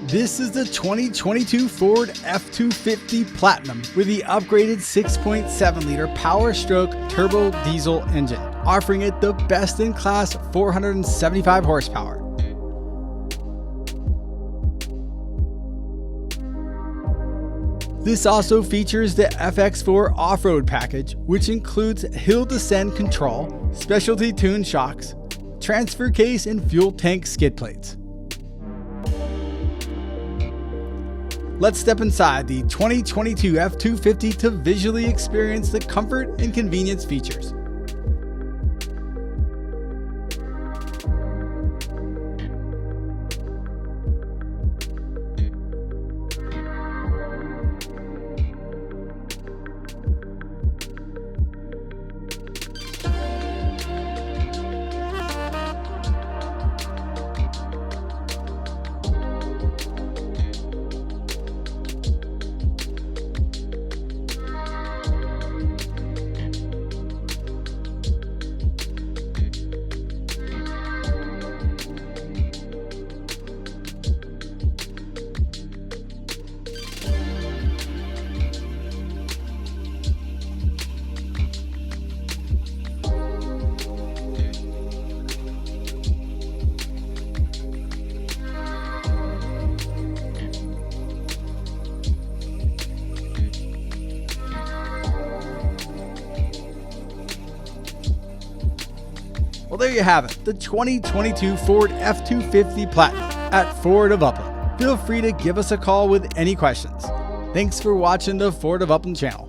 This is the 2022 Ford F250 Platinum with the upgraded 6.7-liter Power Stroke turbo diesel engine, offering it the best-in-class 475 horsepower. This also features the FX4 Off Road package, which includes hill descent control, specialty tuned shocks, transfer case, and fuel tank skid plates. Let's step inside the 2022 F250 to visually experience the comfort and convenience features. Well, there you have it, the 2022 Ford F250 Platinum at Ford of Upland. Feel free to give us a call with any questions. Thanks for watching the Ford of Upland channel.